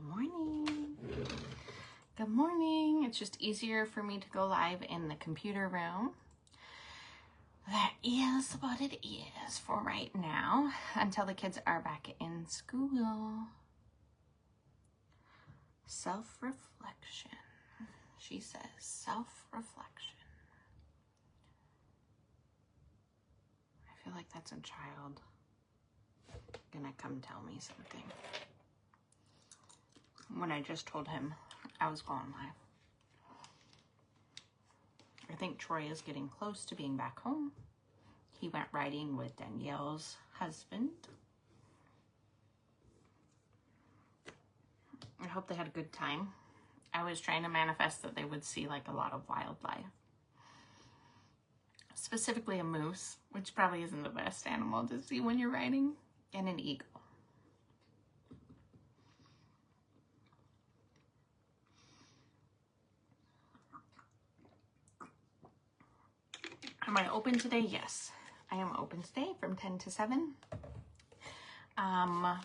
Good morning. Good morning. It's just easier for me to go live in the computer room. That is what it is for right now until the kids are back in school. Self-reflection. She says self-reflection. I feel like that's a child gonna come tell me something when I just told him I was going live. I think Troy is getting close to being back home. He went riding with Danielle's husband. I hope they had a good time. I was trying to manifest that they would see like a lot of wildlife. Specifically a moose, which probably isn't the best animal to see when you're riding, and an eagle. Am I open today? Yes, I am open today from 10 to 7. I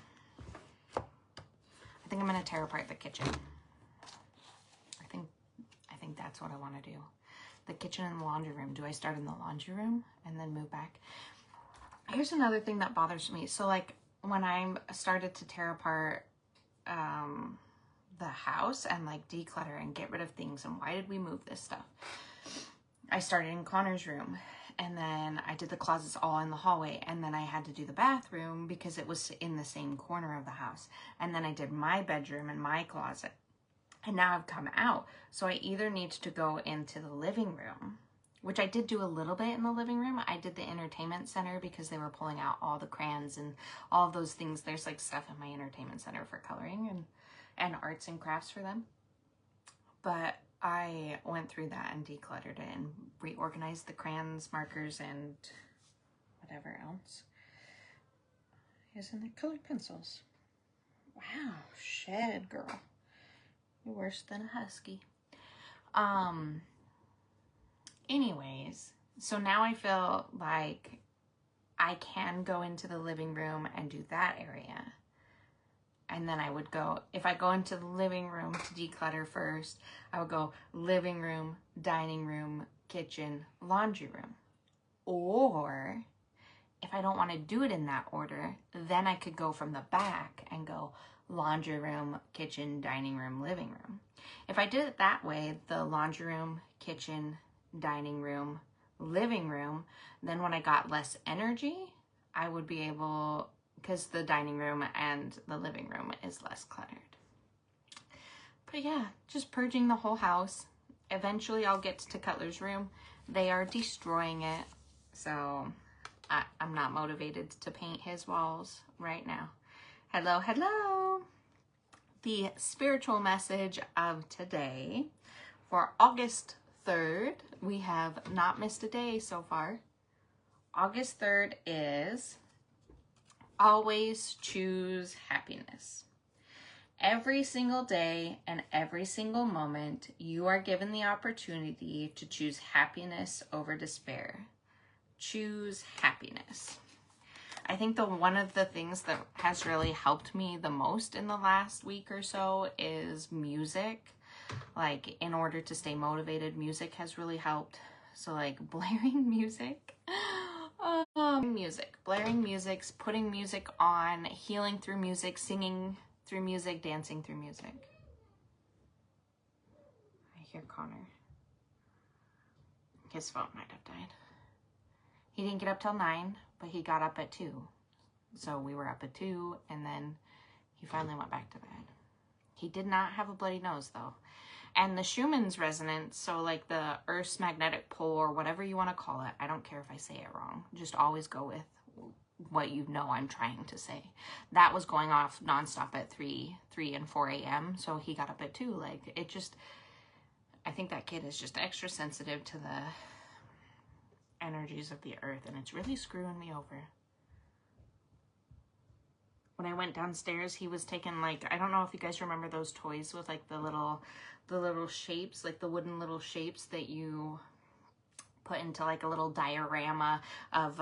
think I'm gonna tear apart the kitchen. I think that's what I want to do. The kitchen and the laundry room. Do I start in the laundry room and then move back? Here's another thing that bothers me. So like when I started to tear apart the house and like declutter and get rid of things, and why did we move this stuff? I started in Connor's room, and then I did the closets all in the hallway, and then I had to do the bathroom because it was in the same corner of the house. And then I did my bedroom and my closet. And now I've come out. So I either need to go into the living room, which I did do a little bit in the living room. I did the entertainment center because they were pulling out all the crayons and all of those things. There's like stuff in my entertainment center for coloring and arts and crafts for them. But I went through that and decluttered it and reorganized the crayons, markers, and whatever else is in the colored pencils. Wow, shed girl. You're worse than a husky. Anyways, so now I feel like I can go into the living room and do that area. And then I would go, if I go into the living room to declutter first, I would go living room, dining room, kitchen, laundry room. Or if I don't want to do it in that order, then I could go from the back and go laundry room, kitchen, dining room, living room. If I did it that way, the laundry room, kitchen, dining room, living room, then when I got less energy, I would be able, because the dining room and the living room is less cluttered. But yeah, just purging the whole house. Eventually I'll get to Cutler's room. They are destroying it, so I'm not motivated to paint his walls right now. Hello, hello. The spiritual message of today for August 3rd. We have not missed a day so far. August 3rd is always choose happiness. Every single day and every single moment, you are given the opportunity to choose happiness over despair. Choose happiness. I think one of the things that has really helped me the most in the last week or so is music. Like, in order to stay motivated, music has really helped. So like blaring music, blaring music, putting music on, healing through music, singing through music, dancing through music. I hear Connor. His phone might have died. He didn't get up till 9, but he got up at 2. So we were up at 2, and then he finally went back to bed. He did not have a bloody nose, though. And the Schumann's resonance, so like the Earth's magnetic pole, or whatever you want to call it, I don't care if I say it wrong. Just always go with what you know I'm trying to say. That was going off nonstop at 3 and 4 a.m., so he got up at 2. Like, it just, I think that kid is just extra sensitive to the energies of the earth, and it's really screwing me over. When I went downstairs, he was taking, like, I don't know if you guys remember those toys with like the little shapes, like the wooden little shapes that you put into like a little diorama of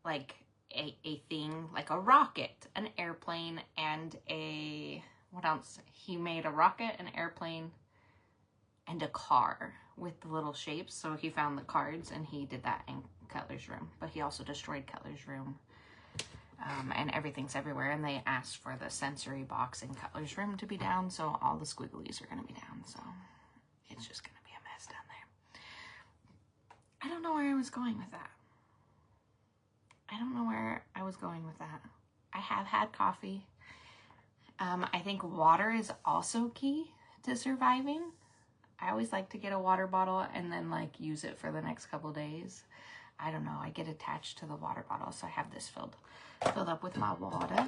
like a thing, like a rocket, an airplane, and a, what else? He made a rocket, an airplane, and a car with the little shapes. So he found the cards and he did that in Cutler's room. But he also destroyed Cutler's room. And everything's everywhere. And they asked for the sensory box in Cutler's room to be down. So all the squigglies are going to be down. So it's just going to be a mess down there. I don't know where I was going with that. I don't know where I was going with that. I have had coffee. I think water is also key to surviving. I always like to get a water bottle and then like use it for the next couple days. I don't know. I get attached to the water bottle, so I have this filled up with my water.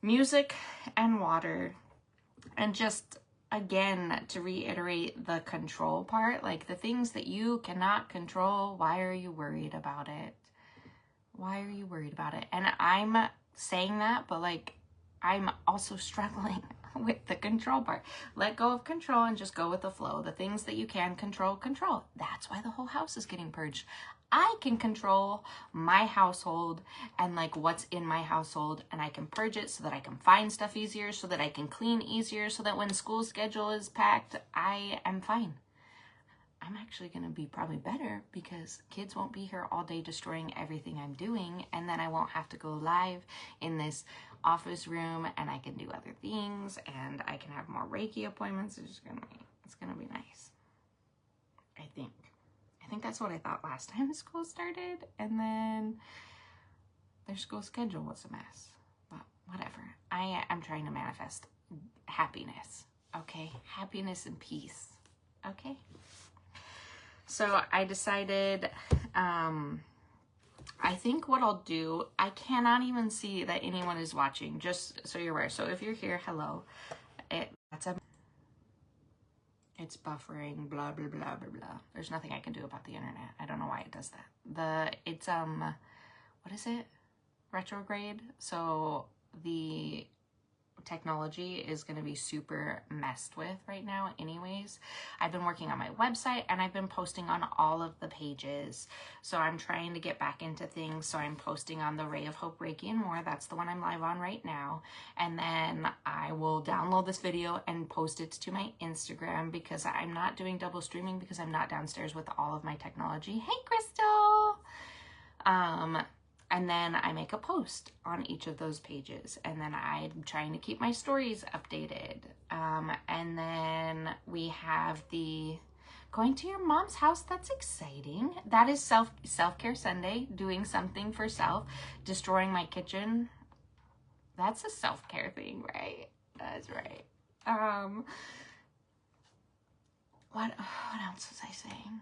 Music and water. And just, again, to reiterate the control part, like the things that you cannot control, why are you worried about it? Why are you worried about it? And I'm saying that, but like, I'm also struggling with the control part. Let go of control and just go with the flow. The things that you can control, control. That's why the whole house is getting purged. I can control my household and like what's in my household, and I can purge it so that I can find stuff easier, so that I can clean easier, so that when school schedule is packed, I am fine. I'm actually going to be probably better because kids won't be here all day destroying everything I'm doing, and then I won't have to go live in this office room, and I can do other things, and I can have more Reiki appointments. It's gonna be nice. I think that's what I thought last time school started, and then their school schedule was a mess. But whatever. I'm trying to manifest happiness. Okay, happiness and peace. Okay. So I decided, I think what I'll do, I cannot even see that anyone is watching, just so you're aware. So if you're here, hello. It's buffering, blah, blah, blah, blah, blah. There's nothing I can do about the internet. I don't know why it does that. It's, what is it? Retrograde. So the technology is going to be super messed with right now anyways. I've been working on my website and I've been posting on all of the pages, so I'm trying to get back into things. So I'm posting on the Ray of Hope Reiki and More. That's the one I'm live on right now, and then I will download this video and post it to my Instagram because I'm not doing double streaming because I'm not downstairs with all of my technology. Hey Crystal. And then I make a post on each of those pages. And then I'm trying to keep my stories updated. And then we have the going to your mom's house. That's exciting. That is self-care Sunday, doing something for self, destroying my kitchen. That's a self-care thing, right? That's right. What else was I saying?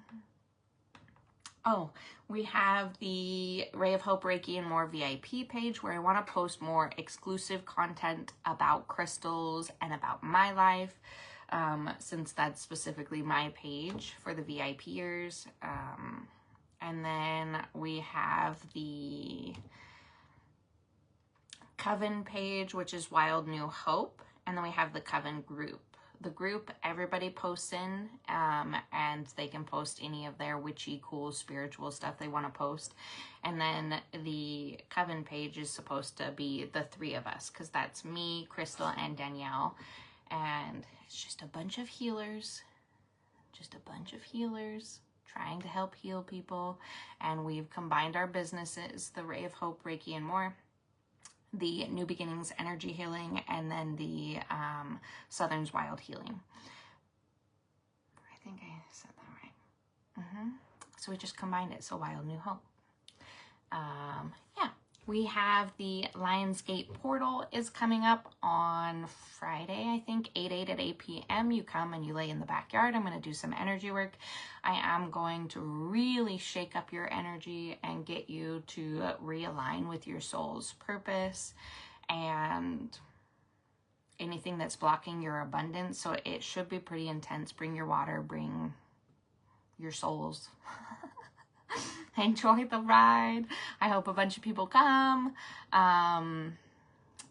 Oh, we have the Ray of Hope Reiki and More VIP page where I want to post more exclusive content about crystals and about my life, since that's specifically my page for the VIPers. And then we have the Coven page, which is Wild New Hope. And then we have the Coven group. The group, everybody posts in, and they can post any of their witchy, cool, spiritual stuff they want to post. And then the Coven page is supposed to be the three of us, because that's me, Crystal, and Danielle. And it's just a bunch of healers, trying to help heal people. And we've combined our businesses, the Ray of Hope, Reiki, and More, the New Beginnings Energy Healing, and then the Southern's Wild Healing. I think I said that right. So we just combined it, so Wild New Hope. Yeah, we have the Lionsgate portal is coming up on Friday, I think, 8 at 8 p.m. You come and you lay in the backyard. I'm going to do some energy work. I am going to really shake up your energy and get you to realign with your soul's purpose and anything that's blocking your abundance. So it should be pretty intense. Bring your water, bring your souls. Enjoy the ride. I hope a bunch of people come.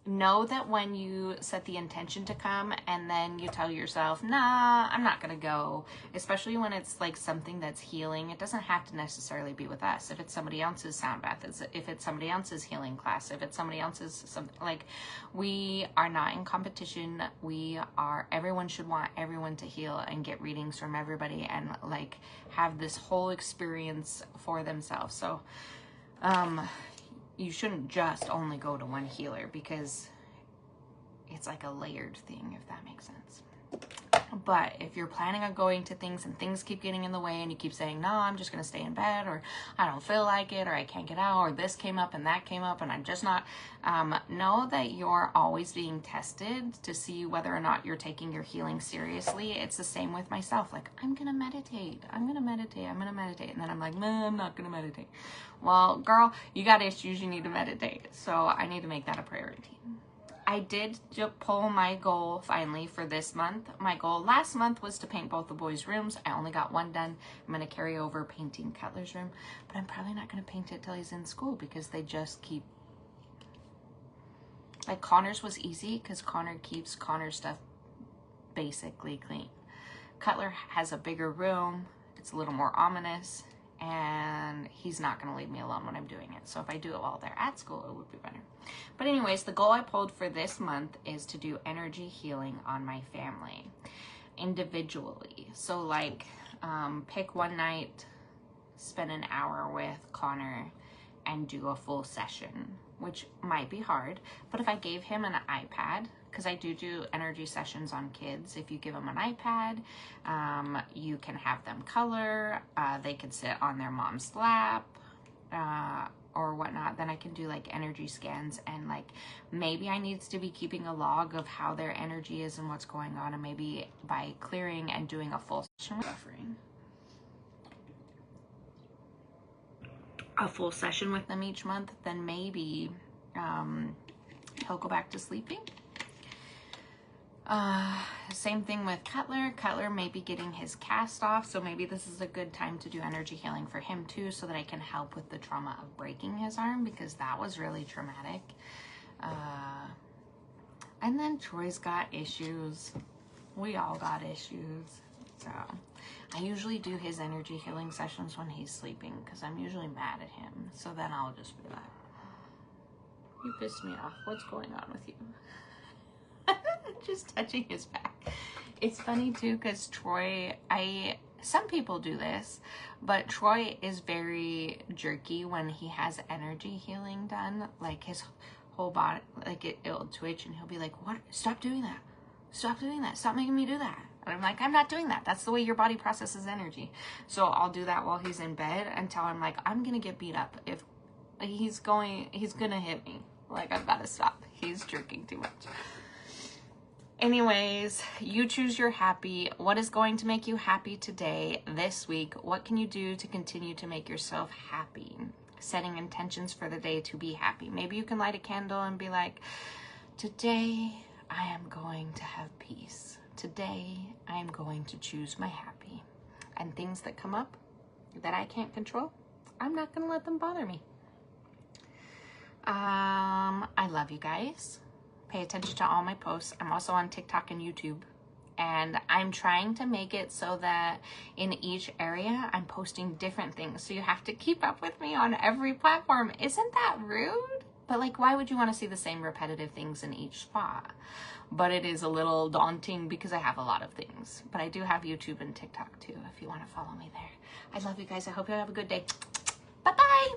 know that when you set the intention to come and then you tell yourself, nah, I'm not gonna go, especially when it's like something that's healing. It doesn't have to necessarily be with us. If it's somebody else's sound bath, if it's somebody else's healing class, if it's somebody else's something, like, we are not in competition. Everyone should want everyone to heal and get readings from everybody and like have this whole experience for themselves. So you shouldn't just only go to one healer, because it's like a layered thing, if that makes sense. But if you're planning on going to things and things keep getting in the way and you keep saying, no, I'm just going to stay in bed, or I don't feel like it, or I can't get out, or this came up and that came up and I'm just not, know that you're always being tested to see whether or not you're taking your healing seriously. It's the same with myself. Like, I'm going to meditate. I'm going to meditate. I'm going to meditate. And then I'm like, no, I'm not going to meditate. Well, girl, you got issues. You need to meditate. So I need to make that a priority. I did pull my goal finally for this month. My goal last month was to paint both the boys' rooms. I only got one done. I'm going to carry over painting Cutler's room, but I'm probably not going to paint it till he's in school, because they just keep, like, Connor's was easy because Connor keeps Connor's stuff basically clean. Cutler has a bigger room. It's a little more ominous, and he's not going to leave me alone when I'm doing it. So if I do it while they're at school, it would be better. But anyways, the goal I pulled for this month is to do energy healing on my family individually. So like, pick one night, spend an hour with Connor and do a full session, which might be hard. But if I gave him an iPad, because I do energy sessions on kids. If you give them an iPad, you can have them color. They can sit on their mom's lap or whatnot. Then I can do like energy scans, and like maybe I need to be keeping a log of how their energy is and what's going on. And maybe by clearing and doing a full session with them each month, then maybe he'll go back to sleeping. Same thing with Cutler. Cutler may be getting his cast off, so maybe this is a good time to do energy healing for him too, so that I can help with the trauma of breaking his arm, because that was really traumatic. And then Troy's got issues. We all got issues. So I usually do his energy healing sessions when he's sleeping, because I'm usually mad at him. So then I'll just be like, you pissed me off. What's going on with you? Just touching his back. It's funny too, because Troy, some people do this, but Troy is very jerky when he has energy healing done. Like his whole body, like it'll twitch, and he'll be like, what? Stop doing that. Stop doing that. Stop making me do that. And I'm like, I'm not doing that. That's the way your body processes energy. So I'll do that while he's in bed until I'm like, I'm going to get beat up. If he's going to hit me. Like, I've got to stop. He's jerking too much. Anyways, you choose your happy. What is going to make you happy today, this week? What can you do to continue to make yourself happy? Setting intentions for the day to be happy. Maybe you can light a candle and be like, today I am going to have peace. Today I am going to choose my happy. And things that come up that I can't control, I'm not going to let them bother me. I love you guys. Pay attention to all my posts. I'm also on TikTok and YouTube, and I'm trying to make it so that in each area I'm posting different things, so you have to keep up with me on every platform. Isn't that rude? But like, why would you want to see the same repetitive things in each spot? But it is a little daunting because I have a lot of things. But I do have YouTube and TikTok too, if you want to follow me there. I love you guys. I hope you have a good day. Bye-bye.